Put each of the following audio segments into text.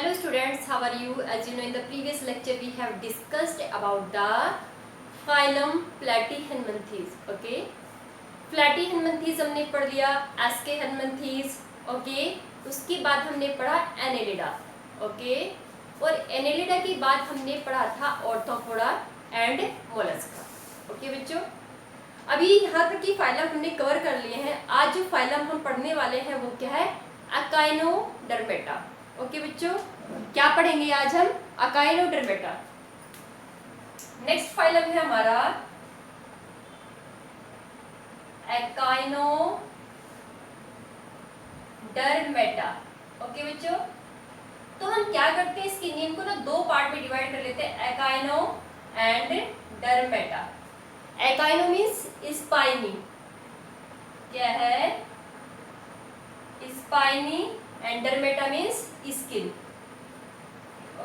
Hello students, how are you? As you know, in the previous lecture we have discussed about the phylum Platyhelminthes. Okay, Platyhelminthes हमने पढ़ लिया, Aschelminthes. Okay, उसके बाद हमने पढ़ा Annelida. Okay, और Annelida के बाद हमने पढ़ा था Orthopoda and Mollusca. Okay बच्चों, अभी यहाँ तक की फाइलम हमने कवर कर लिए हैं. आज जो फाइलम हम पढ़ने वाले हैं वो क्या है? Echinodermata. ओके बच्चों, क्या पढ़ेंगे आज हम? अकाइनोडर्मेटा. नेक्स्ट फाइलम है हमारा एकाइनोडर्मेटा. ओके बच्चों, तो हम क्या करते हैं, इसके नेम को ना दो पार्ट में डिवाइड कर लेते हैं, echino and dermata. Echino means spiny, क्या है? Spiny. And dermata means skin.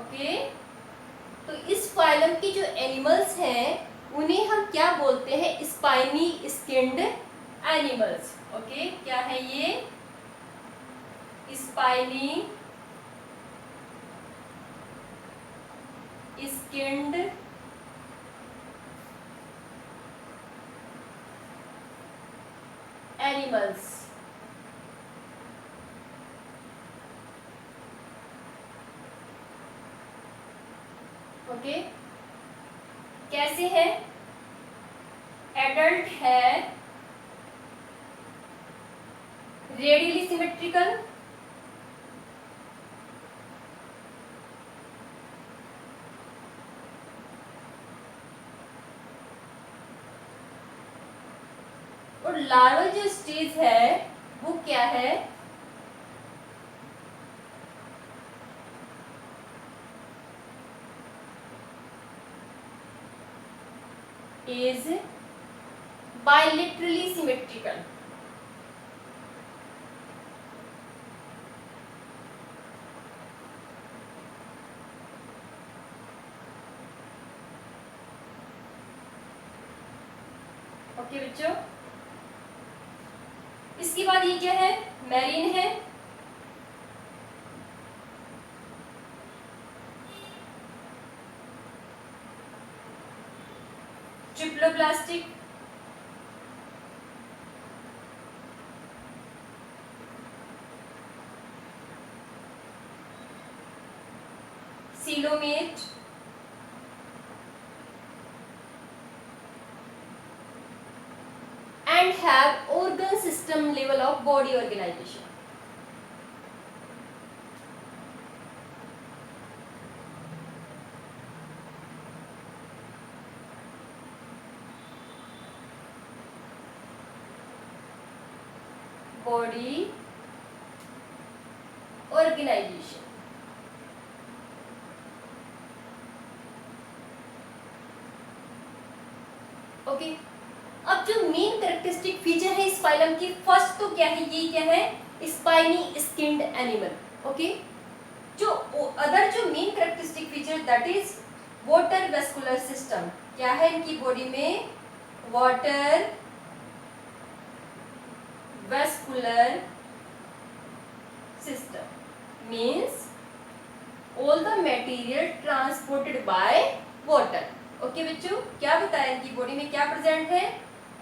Okay, तो इस फाइलम की जो एनिमल्स हैं उन्हें हम क्या बोलते हैं? Spiny skinned animals. ओके, क्या है ये? Spiny skinned animals. ओके, कैसे है? एडल्ट है, रेडियली सिमेट्रिकल, और लार्वल जो स्टेज है वो क्या है? is bilaterally symmetrical. ओके बच्चों, इसके बाद ये क्या है? मैरीन है, ट्रिप्लोप्लास्टिक, coelomate, and have organ system level of body organization. Body organization. Okay, अब जो मेन कैरेक्टरिस्टिक फीचर है इस फाइलम की, फर्स्ट तो क्या है? ये क्या है? Spiny skinned animal. ओके, जो अदर जो main characteristic feature that is water vascular system. क्या है इनकी बॉडी में? Water vascular system means all the material transported by water. Okay बच्चों, क्या बताया इनकी बॉडी में क्या प्रेजेंट है?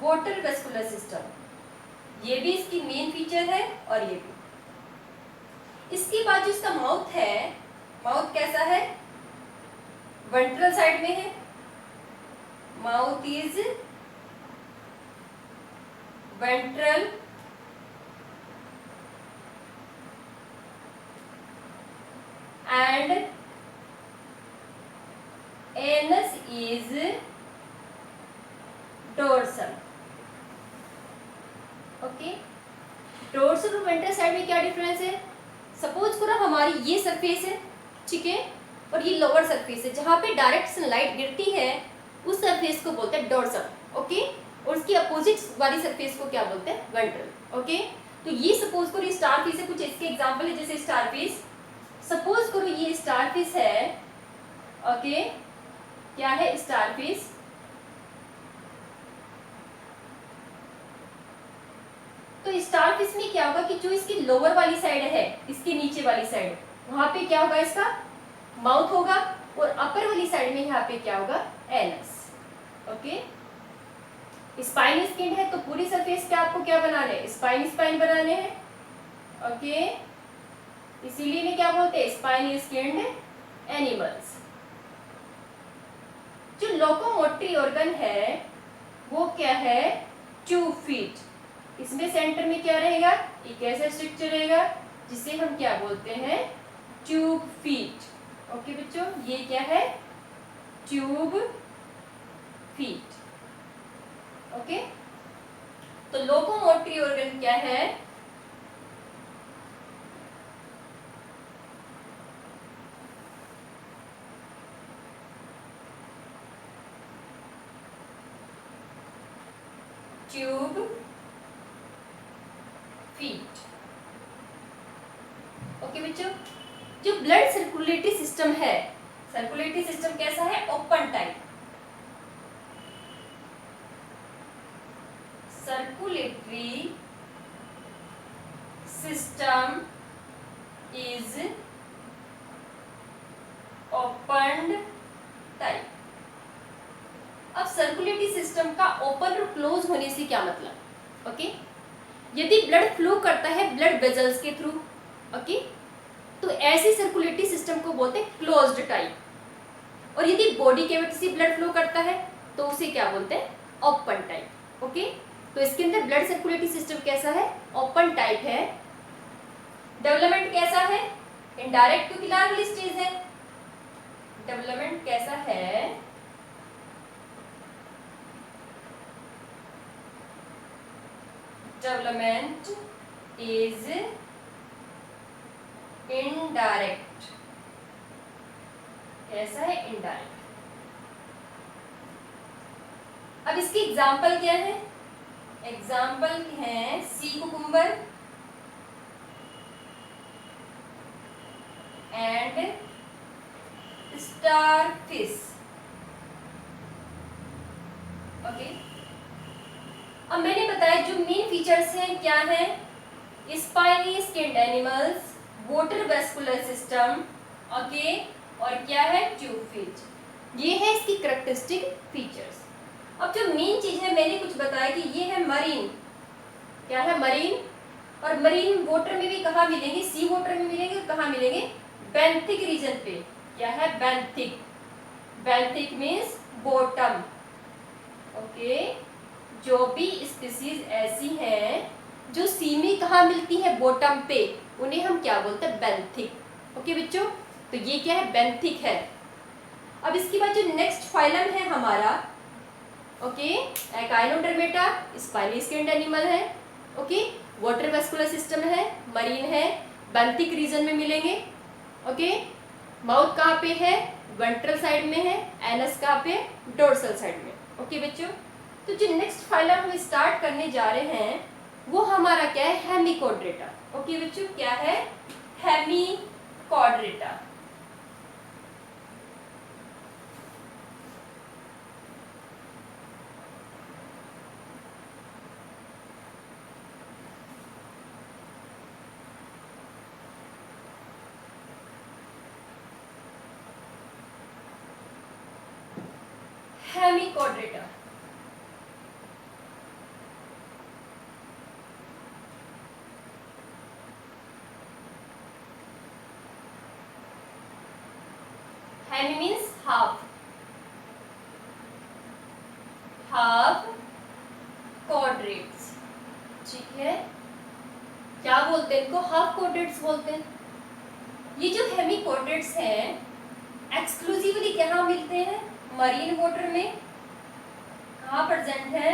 Water vascular system. ये भी इसकी मेन फीचर है और ये भी. इसके बाद जो इसका माउथ है, माउथ कैसा है? वेंट्रल साइड में है. Mouth is ventral and anus is dorsal. Okay, dorsal और वेंट्रल साइड में क्या डिफरेंस है? सपोज करो हमारी ये सरफेस है, ठीक है, और ये लोअर सरफेस है, जहां पे डायरेक्ट सनलाइट गिरती है उस सरफेस को बोलते हैं डोर्सल. ओके, और उसकी अपोजिट वाली सरफेस को क्या बोलते हैं? वेंट्रल. ओके, तो ये सपोज करो स्टार फिश है, कुछ इसके एग्जांपल है, जैसे स्टार फिश. सपोज करो ये स्टार फिश है. ओके, क्या है स्टार फिश? तो स्टारफिश में क्या होगा कि जो इसकी लोअर वाली साइड है, इसके नीचे वाली साइड, वहां पे क्या होगा, इसका माउथ होगा, और अपर वाली साइड में यहाँ पे क्या होगा, एनस। ओके, स्पाइन स्किन है तो पूरी सरफेस पे आपको क्या बनाने हैं, स्पाइन बनाने हैं। ओके, इसीलिए इन्हें क्या बोलते हैं, स्पाइन स्किन्ड एनिमल्स। जो लोकोमोटरी ऑर्गन है वो क्या है, ट्यूब फीट। इसमें सेंटर में क्या रहेगा, एक ऐसा स्ट्रक्चर रहेगा जिसे हम क्या बोलते हैं, ट्यूब फीट। ओके बच्चों, ये क्या है, ट्यूब फीट। ओके, तो लोकोमोटरी ऑर्गन क्या है, ट्यूब फीट। ओके बच्चों, जो ब्लड सर्कुलेटरी सिस्टम है, सर्कुलेटरी सिस्टम कैसा है, open type. Circulatory system is open type. अब सर्कुलेटरी सिस्टम का ओपन और क्लोज होने से क्या मतलब, ओके, यदि ब्लड फ्लो करता है ब्लड वेजल्स के थ्रू, ओके, तो ऐसी सर्कुलेटरी सिस्टम को बोलते हैं क्लोज्ड टाइप। और यदि बॉडी कैविटी से ब्लड फ्लो करता है तो उसे क्या बोलते हैं, ओपन टाइप। ओके, तो इसके अंदर ब्लड सर्कुलेटरी सिस्टम कैसा है, ओपन टाइप है। डेवलपमेंट कैसा है, इनडायरेक्ट क्योंकि लार्वल स्टेज है। डेवलपमेंट कैसा है, डेवलपमेंट इज इनडायरेक्ट। कैसा है, इनडायरेक्ट। अब इसकी एग्जाम्पल क्या है, एग्जाम्पल है sea cucumber and starfish. Okay, अब मैंने बताया जो मेन फीचर्स हैं क्या है, spiny skinned animals, water vascular system, okay, और क्या है, ट्यूब फीट। ये है इसकी कैरेक्टरिस्टिक फीचर्स। अब जो मेन चीज है, मैंने कुछ बताया कि ये है मरीन, क्या है, मरीन। और मरीन वाटर में भी कहाँ मिलेंगे, सी वाटर में मिलेंगे, और कहाँ मिलेंगे, बेंथिक रीजन पे। क्या है, benthic. Benthic means bottom. Okay, जो भी स्पीसीज ऐसी हैं जो सी में कहाँ मिलती है, बॉटम पे, उन्हें हम क्या बोलते हैं, बेंथिक। ओके बच्चों, तो ये क्या है, बेंथिक है। अब इसके बाद जो नेक्स्ट फाइलम है हमारा, okay, echinodermata, spiny skinned animal है। ओके, वाटर वेस्कुलर सिस्टम है, मरीन है, बेंथिक रीजन में मिलेंगे। ओके, माउथ कहाँ पे है, वेंट्रल साइड में है, एनस कहाँ पे, डोर्सल साइड में। ओके बच्चों, तो जो नेक्स्ट फाइलम हम स्टार्ट करने जा रहे हैं वो हमारा क्या है, हेमिकॉर्डेटा। ओके बच्चों, क्या है, hemichordata. Hemichordata, hemi means half, half chordates. ठीक है, क्या बोलते हैं इनको, हाफ क्वाड्रेट्स बोलते हैं। ये जो हेमिकॉर्डेट्स हैं एक्सक्लूसिवली कहाँ मिलते हैं, मरीन वाटर में। कहाँ प्रेजेंट है,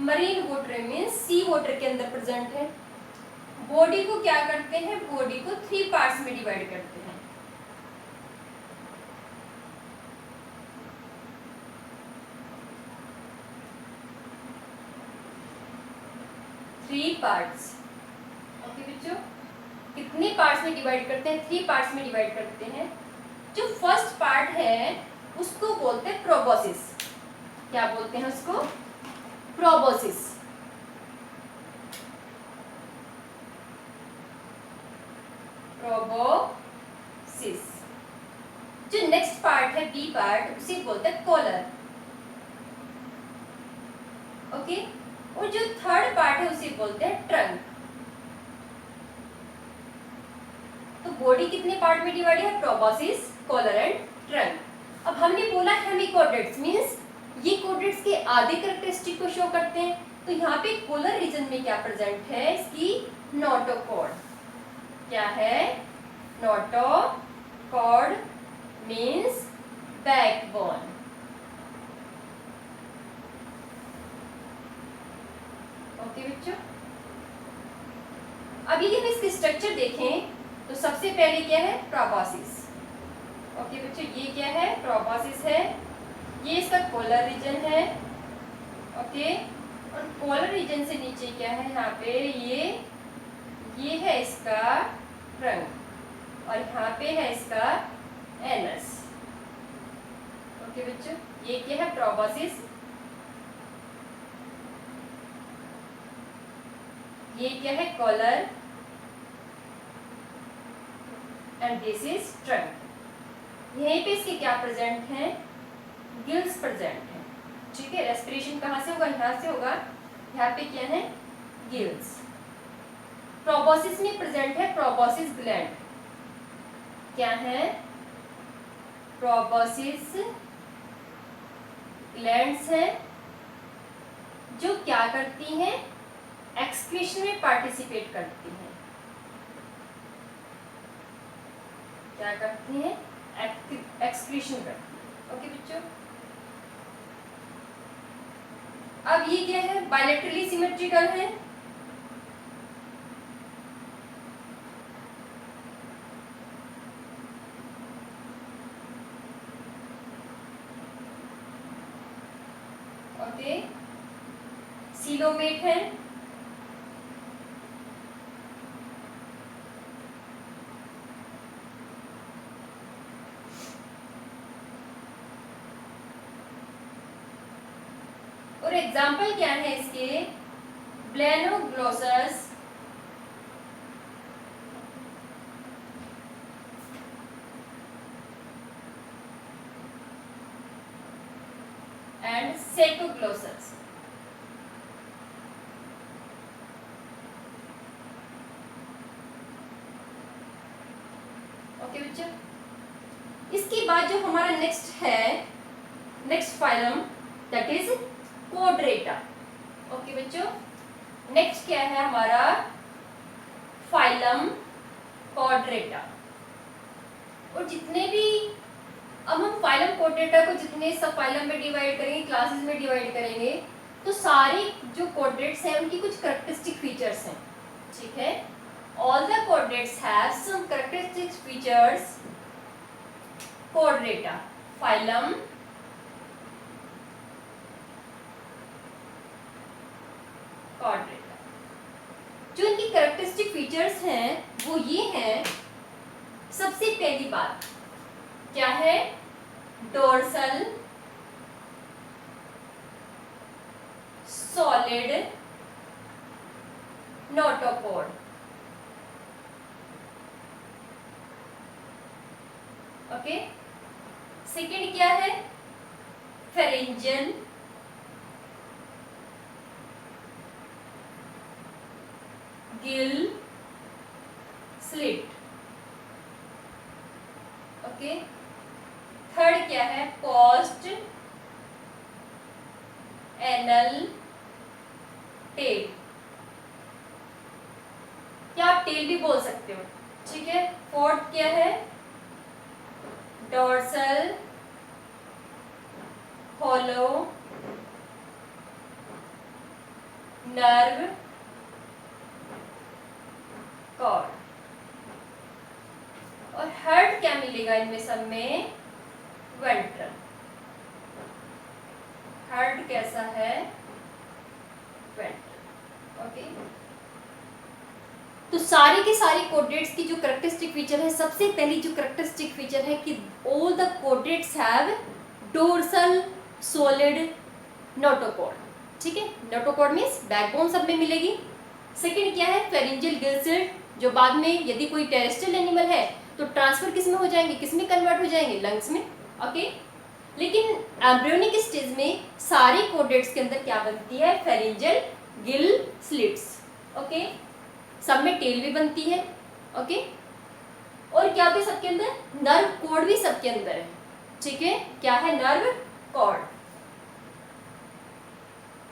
मरीन वाटर में, सी वाटर के अंदर प्रेजेंट है। बॉडी को क्या करते हैं, बॉडी को 3 पार्ट्स में डिवाइड करते हैं। Three parts. ओके बच्चों, कितने पार्ट्स में डिवाइड करते हैं, 3 पार्ट्स में डिवाइड करते हैं। जो फर्स्ट पार्ट है उसको बोलते हैं प्रोबोसिस। क्या बोलते हैं उसको, प्रोबोसिस। प्रोबोसिस। जो नेक्स्ट पार्ट है बी पार्ट, उसे बोलते हैं कॉलर। ओके, और जो थर्ड पार्ट है उसे बोलते हैं ट्रंक। तो बॉडी कितने पार्ट में डिवाइड है? Proboscis, collar and trunk. अब हमने बोला हेमिकोडेट्स मींस ये कोडेट्स के आधे कैरेक्टरिस्टिक को शो करते हैं। तो यहाँ पे कॉलर रीजन में क्या प्रेजेंट है? इसकी नोटोकॉर्ड। क्या है? Notochord means backbone. ओके बच्चों, अब यदि हम इसके स्ट्रक्चर देखें तो सबसे पहले क्या है? प्रोबोसिस। ओके बच्चों, ये क्या है? प्रोबोसिस है। ये इसका कॉलर रीजन है। ओके, और कॉलर रीजन से नीचे क्या है? यहाँ पे ये है इसका ट्रंक और यहाँ पे है इसका एनस। ओके बच्चों, ये क्या है? प्रोबोसिस। ये क्या है? Collar and this is trunk. यहीं पे इसके क्या प्रेजेंट है? गिल्स प्रेजेंट है। ठीक है, रेस्पिरेशन कहाँ से होगा? यहाँ से होगा। यहाँ पे क्या है? गिल्स। प्रोबोसिस में प्रेजेंट है प्रोबोसिस ग्लैंड। क्या है? प्रोबोसिस ग्लैंड्स है जो क्या करती हैं? एक्सक्रीशन में पार्टिसिपेट करती हैं। क्या करती हैं? एक्सक्रीशन करती हैं। ओके बच्चों, अब ये क्या है? बायलैटरली सिमेट्रिकल है। ओके, सीलोमेट है। और एग्जाम्पल क्या है इसके? ब्लेनोग्लोसस एंड सेकोग्लोसस। ओके बच्चों, इसके बाद जो हमारा नेक्स्ट है, next phylum that is chordata. Okay बच्चों, नेक्स्ट क्या है हमारा? Phylum chordata. और जितने भी अब हम फाइलम कोड्रेटा को जितने सब फाइलम में डिवाइड करेंगे, क्लासेस में डिवाइड करेंगे, तो सारे जो कोड्रेट्स हैं उनकी कुछ कैरेक्टरिस्टिक फीचर्स हैं। ठीक है, all the chordates have some characteristic features. Chordata phylum chordata, जो इनकी कैरेक्टरिस्टिक फीचर्स हैं वो ये हैं। सबसे पहली बात क्या है? Dorsal solid notochord. Okay, second क्या है? Pharyngeal Gill slit. Okay, third क्या है? पोस्ट एनल टेल, या आप टेल भी बोल सकते हो। ठीक है, फोर्थ क्या है? Dorsal hollow nerve cord. और हेड क्या मिलेगा इनमें सब में? वेंट्रल। हेड कैसा है? वेंट्रल। ओके, तो सारे के सारे कोड्रेट्स की जो कैरेक्टरिस्टिक फीचर है, सबसे पहली जो कैरेक्टरिस्टिक फीचर है कि all the chordates have dorsal solid notochord. ठीक है, नोटोकॉर्ड मींस बैकबोन सब में मिलेगी। सेकंड क्या है? फेरिंजियल गिल स्लिट जो बाद में यदि कोई टेरेस्ट्रियल एनिमल है तो ट्रांसफर किस में हो जाएंगे, किस में कन्वर्ट हो जाएंगे, लंग्स में। ओके, लेकिन एम्ब्रियोनिक स्टेज में सारी कोडेट्स के अंदर क्या बनती है, फेरिंजियल गिल स्लिट्स। ओके, सब में टेल भी बनती है। ओके, और क्या होता है सबके अंदर, नर्व कोड भी सबके अंदर है। ठीक है, क्या है, नर्व कोड।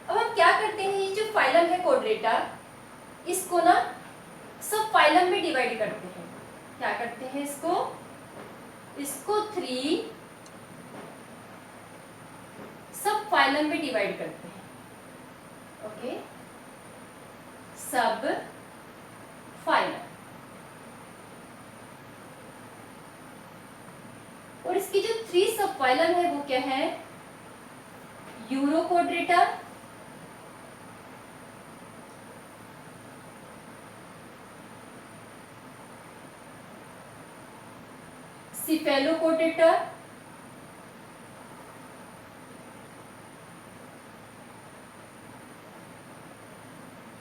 अब हम क्या करते हैं, ये जो फाइलम है कोडरेटा, इसको ना सब फाइलम में डिवाइड करते हैं। क्या करते हैं, इसको 3 सब फाइलम में डिवाइड करते हैं। ओके, सब फाइलम। और इसकी जो 3 सब फाइलम है वो क्या है, यूरोकोड्रेटा, सिफेलोकोडेटा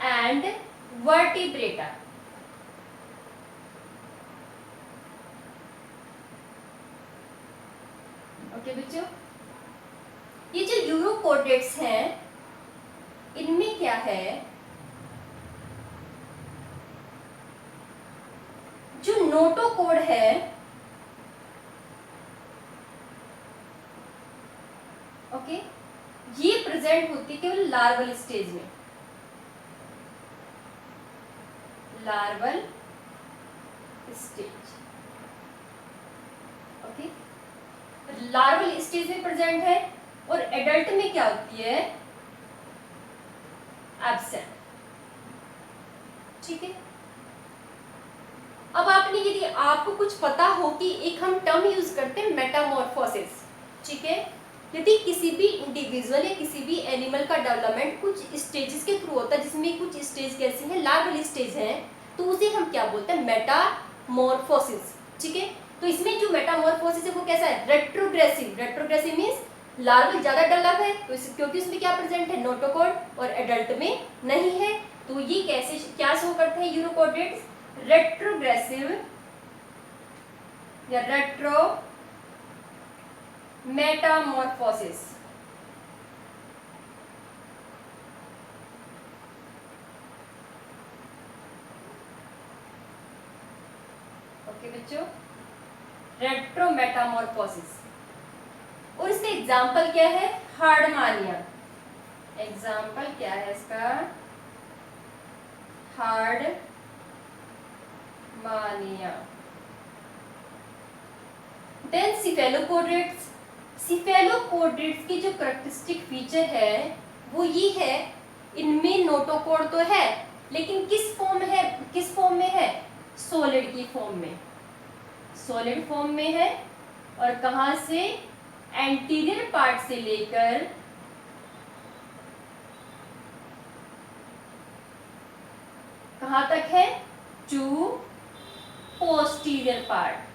एंड वर्टिब्रेटा। ओके बच्चों, ये जो यूरोकोडेट्स हैं इनमें क्या है, जो नोटोकोड है ओके, ये प्रेजेंट होती है केवल लार्वल स्टेज में। Larval stage. Okay, larval stage में प्रेजेंट है, और एडल्ट में क्या होती है, एब्सेंट। ठीक है, अब आपने, यदि आपको कुछ पता हो कि एक हम टर्म यूज करते हैं मेटामॉर्फोसिस। ठीक है, यदि किसी भी इंडिविजुअल या किसी भी एनिमल का डेवलपमेंट कुछ स्टेजेस के थ्रू होता है, जिसमें कुछ स्टेज कैसी हैं, लार्वल स्टेज हैं, तो उसे हम क्या बोलते हैं, मेटामॉर्फोसिस। ठीक है, तो इसमें जो मेटामॉर्फोसिस है वो कैसा है, रेट्रोग्रेसिव। रेट्रोग्रेसिव मींस लार्वल ज्यादा डेवलप है तो क्योंकि उसमें क्या प्रेजेंट है, नोटोकोड, और एडल्ट में नहीं है। तो ये कैसे क्या शो करते हैं यूरोकोडेट्स, रेट्रोग्रेसिव या रेट्रो मेटामॉर्फोसिस। ओके बच्चों, रेट्रो मेटामॉर्फोसिस। और इसका एग्जाम्पल क्या है, हार्डमानिया। एग्जाम्पल क्या है इसका, हार्डमानिया। देन सिफेलोकोड्रेट्स। सिफेलोकोड्रेट्स की जो कैरेक्टरिस्टिक फीचर है वो ये है, इनमें नोटोकोड तो है लेकिन किस फॉर्म है, किस फॉर्म में है, सॉलिड की फॉर्म में, सॉलिड फॉर्म में है। और कहां से, एंटीरियर पार्ट से लेकर कहां तक है, टू पोस्टीरियर पार्ट।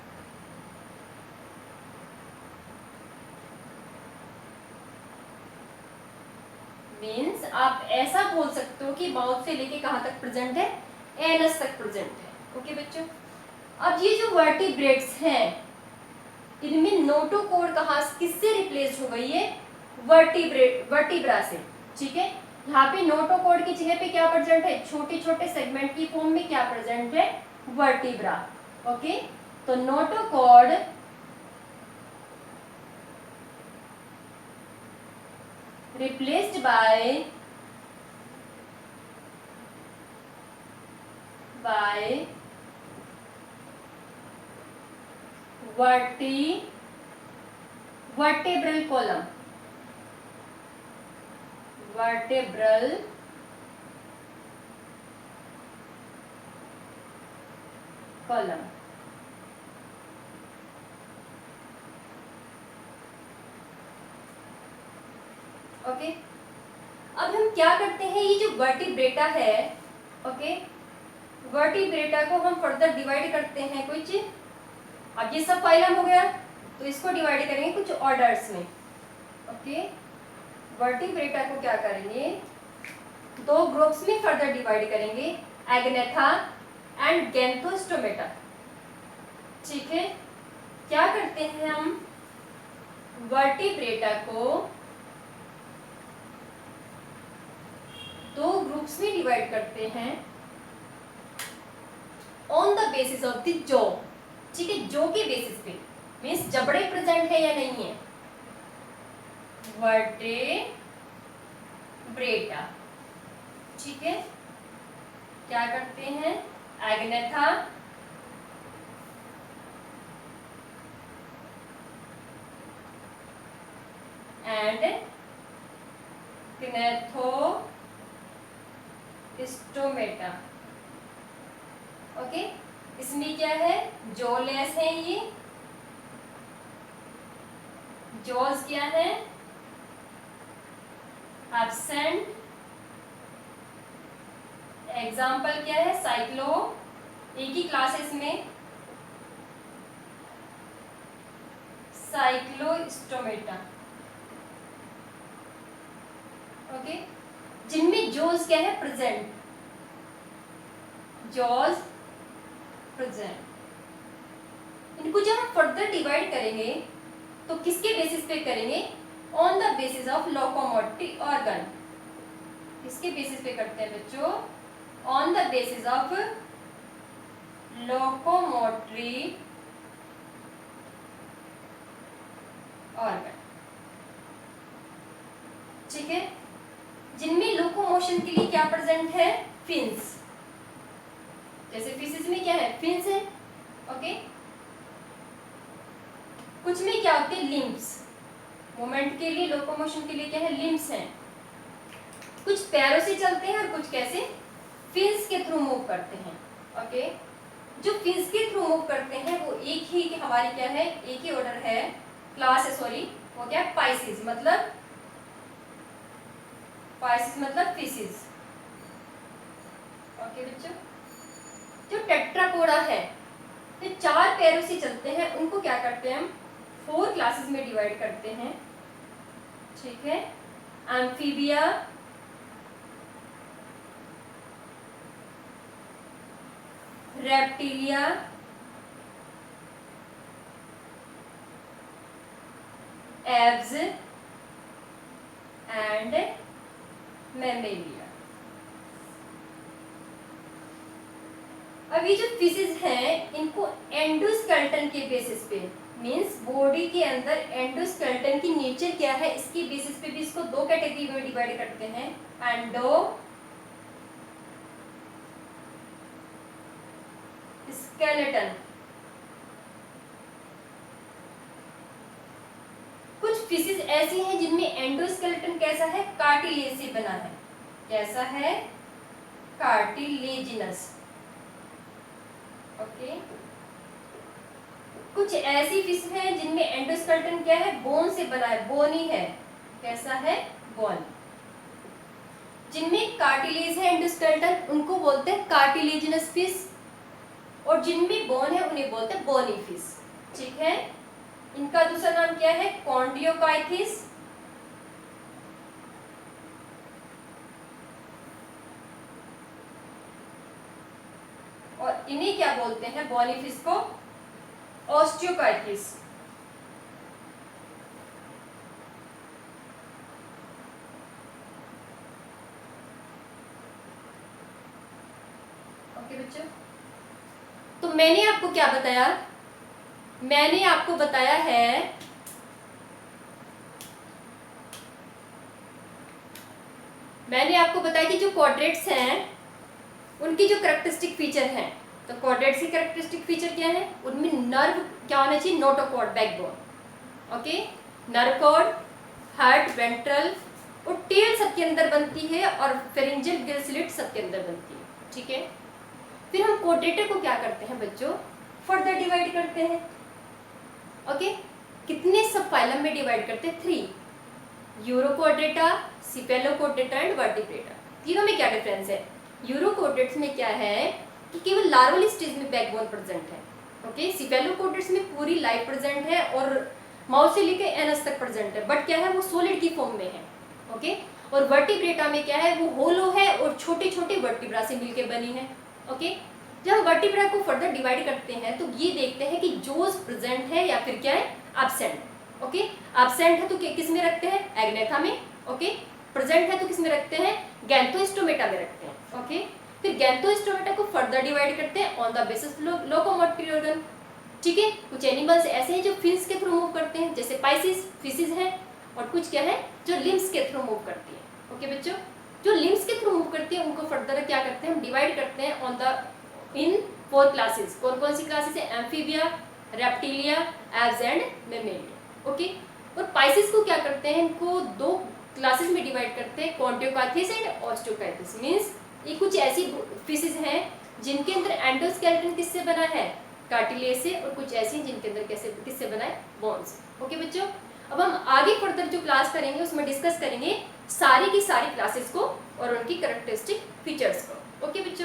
मीन्स आप ऐसा बोल सकते हो कि माउथ से लेके कहां तक प्रेजेंट है, एनस तक प्रेजेंट है। ओके बच्चों, अब ये जो वर्टिब्रेट्स हैं इनमें नोटोकोड कहां किससे रिप्लेस हो गई है, वर्टिब्रा से। ठीक है, यहाँ पे नोटोकोड की जगह पे क्या प्रेजेंट है, छोटे छोटे सेगमेंट की फॉर्म में क्या प्रेजेंट है, वर्टिब्रा। ओके, तो notochord replaced by vertebral column, vertebral column। Okay, अब हम क्या करते हैं, ये जो वर्टिब्रेटा है, ओके, वर्टिब्रेटा को हम फर्दर डिवाइड करते हैं कुछ। अब ये सब फाइलम हो गया तो इसको डिवाइड करेंगे कुछ ऑर्डर्स में। ओके, वर्टिब्रेटा को क्या करेंगे, 2 ग्रुप्स में फर्दर डिवाइड करेंगे, एग्नेथा एंड गैंथोस्टोमेटा। ठीक है, क्या करते हैं हम, वर्टिब्रेटा को दो ग्रुप्स में डिवाइड करते हैं on the basis of the jaw. ठीक है, जॉ के बेसिस पे, मीन्स जबड़े प्रेजेंट है या नहीं है, वर्टेब्रेटा। ठीक है, क्या करते हैं, एग्नेथा एंड ग्नैथोस्टोमेटा। ओके, इसमें क्या है, जॉलेस है ये, जॉज क्या है, एब्सेंट। एग्जाम्पल क्या है, साइक्लो, एक ही क्लासेस में साइक्लोस्टोमेटा। ओके, जिनमें जॉज क्या है, प्रेजेंट, जॉज प्रेजेंट। इनको जब हम फर्दर डिवाइड करेंगे तो किसके बेसिस पे करेंगे, on the basis of locomotive organ. किसके बेसिस पे करते हैं बच्चों, on the basis of locomotory organ. ठीक है, जिनमें लोकोमोशन के लिए क्या प्रेजेंट है, फिन्स। जैसे फिशेस में क्या है, फिन्स है। ओके, कुछ में क्या होते हैं, लिम्ब्स, मूवमेंट के लिए, लोकोमोशन के लिए क्या है, लिम्ब्स हैं। कुछ पैरों से चलते हैं और कुछ कैसे, फिन्स के थ्रू मूव करते हैं। ओके, जो फिन्स के थ्रू मूव करते हैं वो एक ही कि हमारी क्या है, एक ही ऑर्डर है, क्लास है, सॉरी, वो क्या है, पाइसिस, मतलब फिशेस। ओके बच्चों, जो टेट्रापोडा है, जो चार पैरों से चलते हैं, उनको क्या करते हैं हम, 4 क्लासेस में डिवाइड करते हैं। ठीक है, amphibia, reptilia, abs and Mammalia. अब ये जो फिशेस हैं, इनको एंडोस्केलेटन के बेसिस पे, मींस बॉडी के अंदर एंडोस्केलेटन की नेचर क्या है, इसके बेसिस पे भी इसको 2 कैटेगरी में डिवाइड करते हैं, एंडोस्केलेटन। कुछ फिशेस ऐसी हैं जिनमें एंडोस्केलेटन कैसा है, कार्टिलेज से बना है। कैसा है, कार्टिलेजिनस। ओके, कुछ ऐसी फिश हैं जिनमें एंडोस्केलेटन क्या है, बोन से बना है, बोनी है। कैसा है, बोन। जिनमें कार्टिलेज है एंडोस्केलेटन, उनको बोलते हैं कार्टिलेजिनस फिश, और जिनमें बोन है उन्हें बोलते हैं बोनी फिश। ठीक है, इनका दूसरा नाम क्या है, कॉन्ड्रियोकाइथिस, और इन्हें क्या बोलते हैं, बोनी फिश को ऑस्टियोकाइथिस। ओके बच्चों, तो मैंने आपको क्या बताया, मैंने आपको बताया है कि जो क्वाड्रेट्स हैं उनकी जो कैरेक्टरिस्टिक फीचर हैं, तो क्वाड्रेट्स की कैरेक्टरिस्टिक फीचर क्या है, उनमें नर्व क्या होना चाहिए, notochord, backbone. Okay, nerve cord, heart, ventral और टेल सबके अंदर बनती है, और फेरिंजियल गिल स्लिट सबके अंदर बनती है। ठीक है, फिर हम क्वाड्रेटा को क्या करते हैं बच्चों, फर्दर डिवाइड करते हैं। ओके, कितने सब फाइलम में डिवाइड करते हैं, 3, यूरोक्वाड्रेटा, सिफेलोक्वाड्रेटा एंड वर्टिब्रेटा। तीनों में क्या डिफरेंस है, यूरोक्वाड्रेट्स में क्या है कि केवल लार्वल स्टेज में बैकबोन प्रेजेंट है। ओके, सिफेलोक्वाड्रेट्स में पूरी लाइफ प्रेजेंट है और माउथ से लेकर एनस तक प्रेजेंट है, बट क्या है, वो सॉलिड की फॉर्म में है। ओके, और वर्टिब्रेटा में क्या है, वो होलो है और छोटे छोटे वर्टिब्रा से मिलकर बनी है। ओके, जब हम वर्टिब्रा को फर्दर डिवाइड करते हैं तो ये देखते हैं कि जोस प्रेजेंट है या फिर क्या है, एब्सेंट। ओके, एब्सेंट है तो किस में रखते हैं, एग्नेथा में। ओके, प्रेजेंट है तो किस में रखते हैं, गैंथोस्टोमेटा में रखते हैं। ओके, फिर गैंथोस्टोमेटा को फर्दर डिवाइड करते हैं on the basis locomotory organ. ठीक है, कुछ एनिमल्स ऐसे हैं जो फिन्स के थ्रू मूव करते हैं, जैसे पाइसिस फिशिज है, और कुछ क्या है जो लिम्स के थ्रू मूव करती है। ओके बच्चों, जो लिम्स के थ्रू मूव करती है उनको फर्दर क्या करते हैं, हम डिवाइड करते हैं ऑन द इन 4 क्लासेस। कौन कौन सी क्लासेस है, amphibia, reptilia, abs and Mammalia. Okay, और पाइसिस को क्या करते हैं, इनको 2 क्लासेस में डिवाइड करते हैं, कॉन्टियोकाइथिस एंड ऑस्टियोकाइथिस। मींस ये कुछ ऐसी फिशेस हैं जिनके अंदर एंडोस्केलेटन किससे बना है, कार्टिलेज से, और कुछ ऐसी जिनके अंदर किससे बना है, बोन्स। ओके बच्चों, अब हम आगे फर्दर जो क्लास करेंगे उसमें डिस्कस करेंगे सारी की सारी क्लासेस को और उनकी कैरेक्टरिस्टिक फीचर्स को। ओके बच्चों।